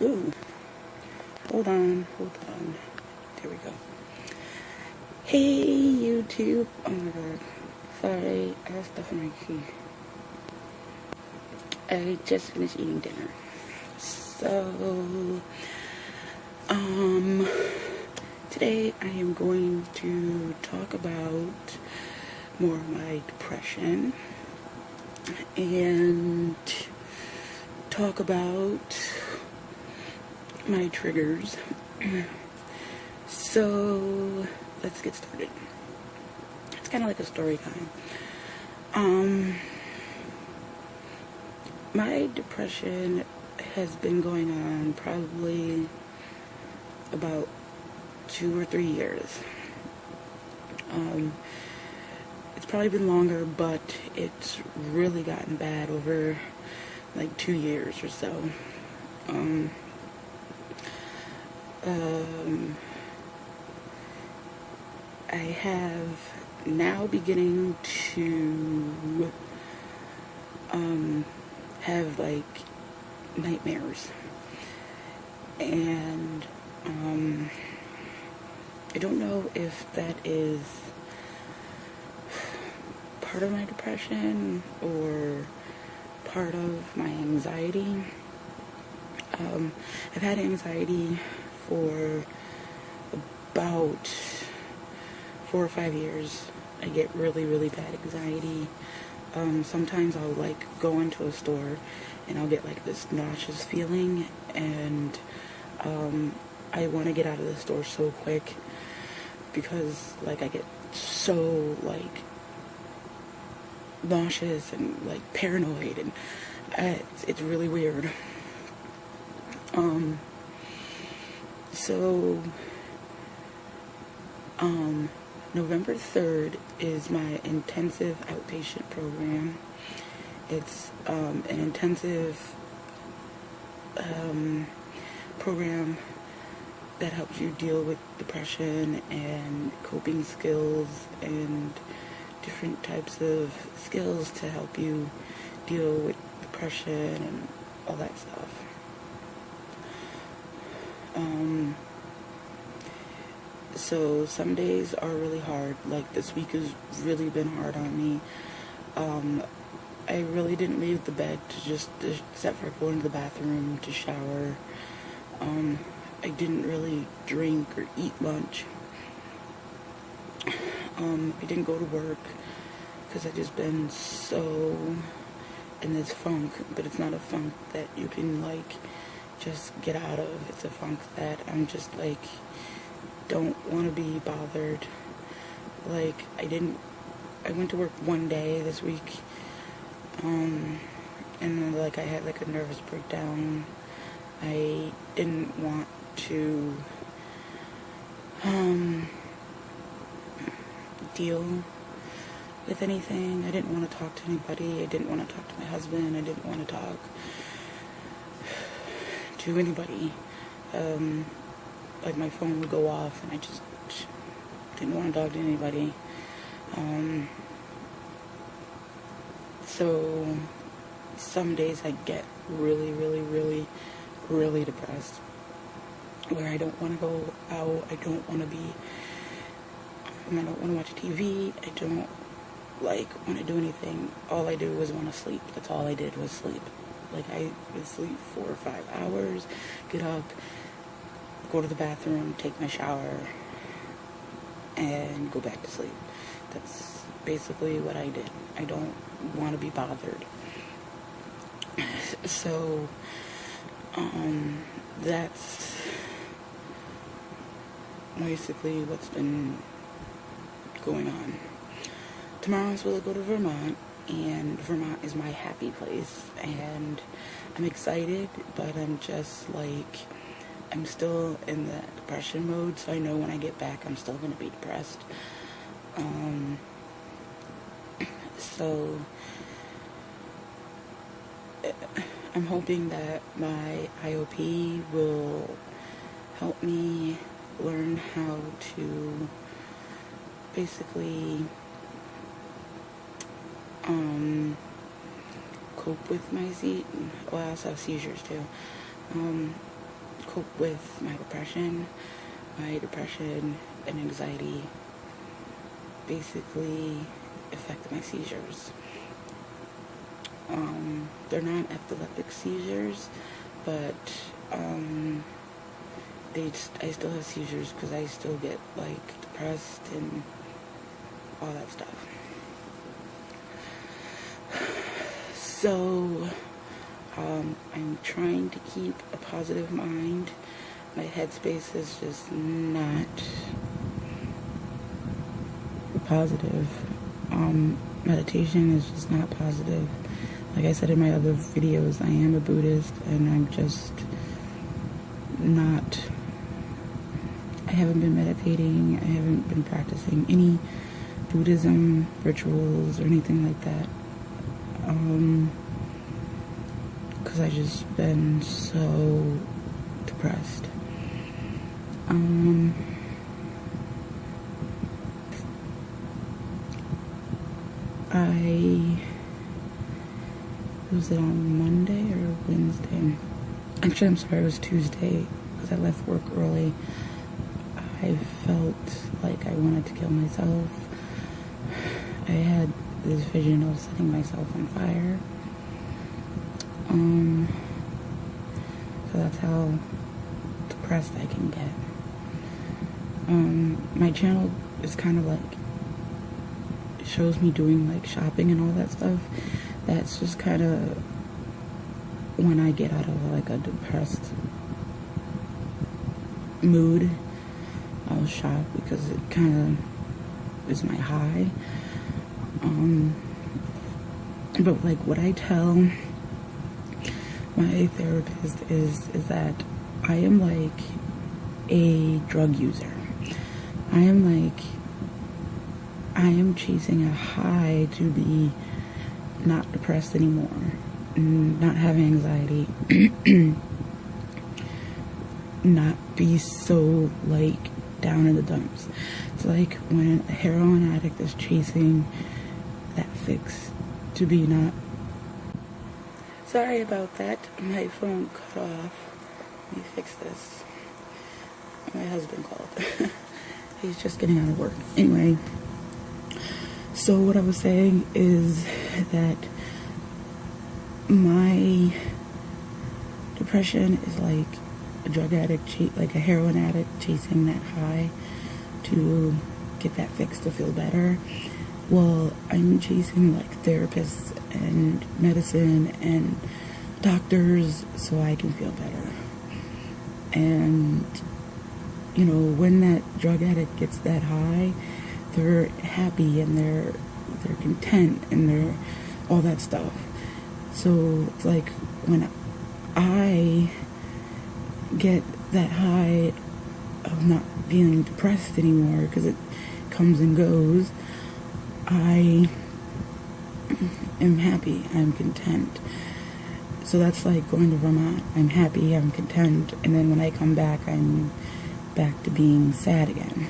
Ooh, hold on. There we go. Hey, YouTube. Oh my god. Sorry, I have stuff in my teeth. I just finished eating dinner. So, today I am going to talk about more of my depression and talk about my triggers. So, let's get started. It's kind of like a story time. My depression has been going on probably about 2 or 3 years. It's probably been longer, but it's really gotten bad over like 2 years or so. I have now beginning to have like nightmares, and I don't know if that is part of my depression or part of my anxiety. I've had anxiety for about 4 or 5 years. I get really, really bad anxiety. Sometimes I'll like go into a store and I'll get like this nauseous feeling, and I want to get out of the store so quick because like I get so like nauseous and like paranoid, and it's really weird. So November 3rd is my intensive outpatient program. It's an intensive program that helps you deal with depression and coping skills and different types of skills to help you deal with depression and all that stuff. So some days are really hard. Like this week has really been hard on me. I really didn't leave the bed except for going to the bathroom to shower. I didn't really drink or eat lunch. I didn't go to work because I've just been so in this funk, but it's not a funk that you can like just get out of. It's a funk that I'm just like don't want to be bothered. Like I went to work one day this week, and like I had like a nervous breakdown. I didn't want to deal with anything. I didn't want to talk to anybody. I didn't want to talk to my husband. I didn't want to talk to anybody. Like my phone would go off and I just didn't want to talk to anybody. So some days I get really, really, really, really depressed, where I don't want to go out. I don't want to I don't want to watch TV. I don't like want to do anything. All I do was want to sleep. That's all I did was sleep. Like I would sleep 4 or 5 hours, get up, go to the bathroom, take my shower, and go back to sleep. That's basically what I did. I don't want to be bothered. So, that's basically what's been going on. Tomorrow I'm supposed to go to Vermont, and Vermont is my happy place, and I'm excited, but I'm just like, I'm still in the depression mode, so I know when I get back I'm still going to be depressed. So I'm hoping that my IOP will help me learn how to basically cope with my well, I also have seizures too. cope with my depression. My depression and anxiety basically affect my seizures. They're not epileptic seizures, but I still have seizures because I still get like depressed and all that stuff. So I'm trying to keep a positive mind. My headspace is just not positive. Meditation is just not positive. Like I said in my other videos, I am a Buddhist, and I'm just not. I haven't been meditating. I haven't been practicing any Buddhism rituals or anything like that. Because I just been so depressed. Was it on Monday or Wednesday? Actually, I'm sorry, it was Tuesday because I left work early. I felt like I wanted to kill myself. I had this vision of setting myself on fire. So that's how depressed I can get. My channel is kind of like, it shows me doing like shopping and all that stuff. That's just kind of when I get out of like a depressed mood, I'll shop because it kind of is my high. But like what I tell my therapist is that I am like a drug user. I am chasing a high to be not depressed anymore, not have anxiety, not be so like down in the dumps. It's like when a heroin addict is chasing that fix to be not. Sorry about that, my phone cut off. Let me fix this. My husband called. He's just getting out of work. Anyway, so what I was saying is that my depression is like a drug addict, like a heroin addict chasing that high to get that fix to feel better. Well, I'm chasing like therapists and medicine and doctors so I can feel better. And you know, when that drug addict gets that high, they're happy and they're content and they're all that stuff. So it's like when I get that high of not feeling depressed anymore, because it comes and goes, I am happy, I'm content. So that's like going to Vermont. I'm happy, I'm content, and then when I come back, I'm back to being sad again.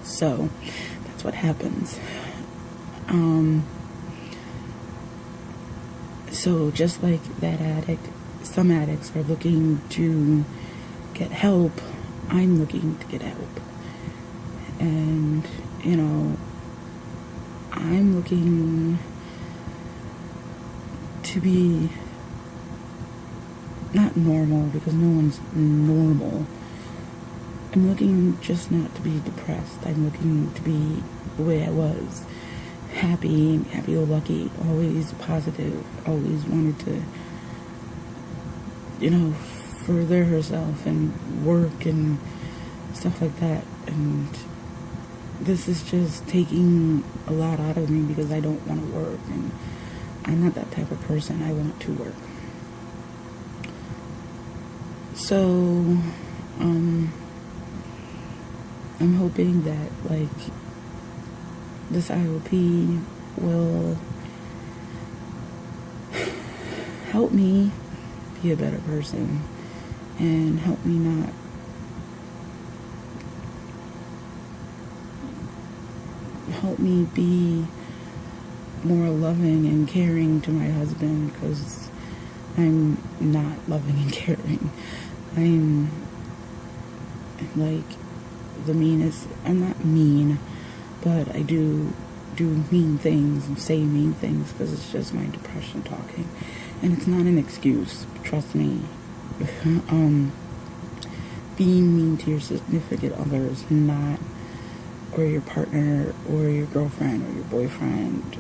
So that's what happens. So just like that addict, some addicts are looking to get help. I'm looking to get help. And, you know, I'm looking to be not normal, because no one's normal. I'm looking just not to be depressed. I'm looking to be the way I was. Happy-go-lucky, always positive, always wanted to, you know, further herself and work and stuff like that. And this is just taking a lot out of me because I don't want to work, and I'm not that type of person. I want to work. So, I'm hoping that, like, this IOP will help me be a better person and help me not help me be more loving and caring to my husband, because I'm not loving and caring. I'm like the meanest. I'm not mean, but I do mean things and say mean things because it's just my depression talking, and it's not an excuse. Trust me. Being mean to your significant other is not, or your partner, or your girlfriend, or your boyfriend,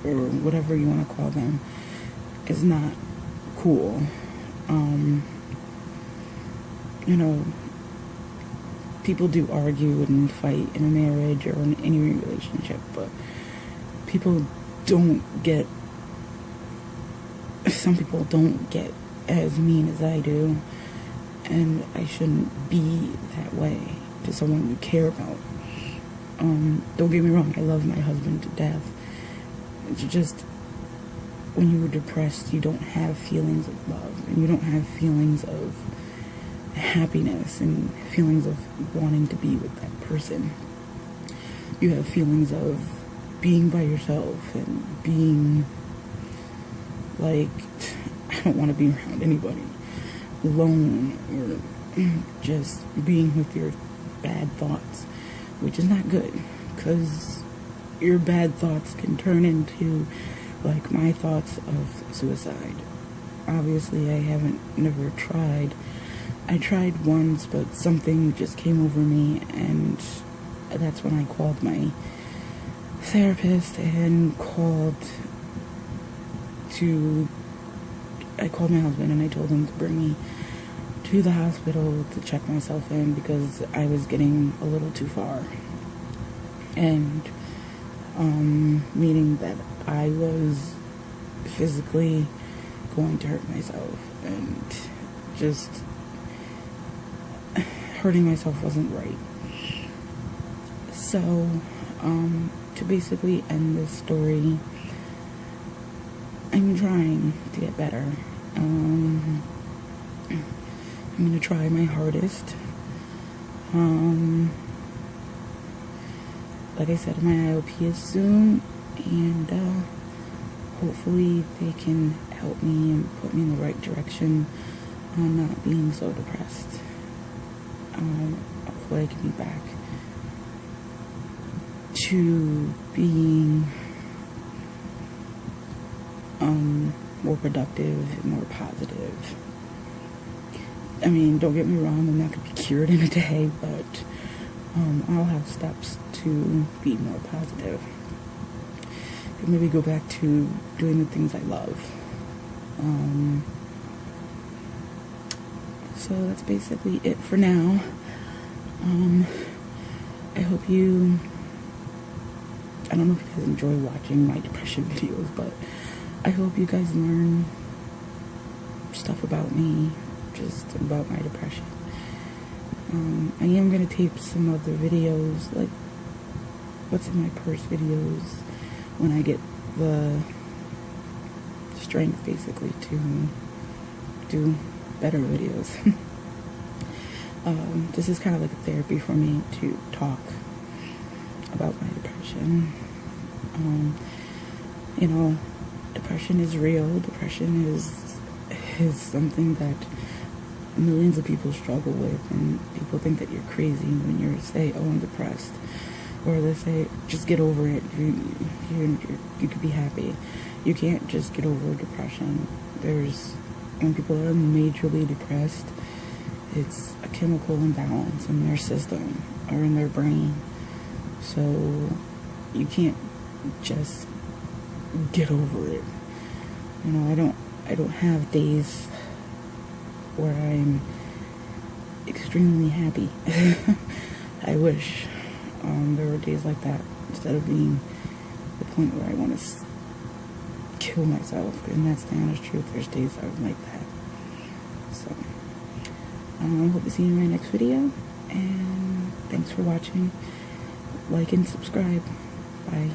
or whatever you want to call them, is not cool. You know, people do argue and fight in a marriage or in any relationship, but people don't get, some people don't get as mean as I do, and I shouldn't be that way to someone you care about. Don't get me wrong, I love my husband to death. It's just, when you're depressed, you don't have feelings of love, and you don't have feelings of happiness and feelings of wanting to be with that person. You have feelings of being by yourself and being like, I don't want to be around anybody, alone, or just being with your bad thoughts, which is not good, because your bad thoughts can turn into like my thoughts of suicide. Obviously, I never tried. I tried once, but something just came over me, and that's when I called my therapist and I called my husband and I told him to bring me to the hospital to check myself in because I was getting a little too far. And, meaning that I was physically going to hurt myself, and just hurting myself wasn't right. So, to basically end this story, I'm trying to get better. I'm going to try my hardest. Like I said, my IOP is soon, and hopefully they can help me and put me in the right direction on not being so depressed. Hopefully I can be back to being more productive, more positive. I mean, don't get me wrong, I'm not going to be cured in a day, but I'll have steps to be more positive. And maybe go back to doing the things I love. So that's basically it for now. I hope you, I don't know if you guys enjoy watching my depression videos, but I hope you guys learn stuff about me, just about my depression. I am going to tape some other videos, like what's in my purse videos, when I get the strength, basically, to do better videos. This is kind of like a therapy for me to talk about my depression. You know, depression is real. Depression is something that millions of people struggle with, and people think that you're crazy when you say, oh, I'm depressed, or they say, just get over it, you could be happy. You can't just get over depression. When people are majorly depressed, it's a chemical imbalance in their system or in their brain. So you can't just get over it. You know, I don't have days where I'm extremely happy. I wish there were days like that, instead of being the point where I want to kill myself, and that's the honest truth. There's days I'm like that. So I hope to see you in my next video, and thanks for watching. Like and subscribe. Bye.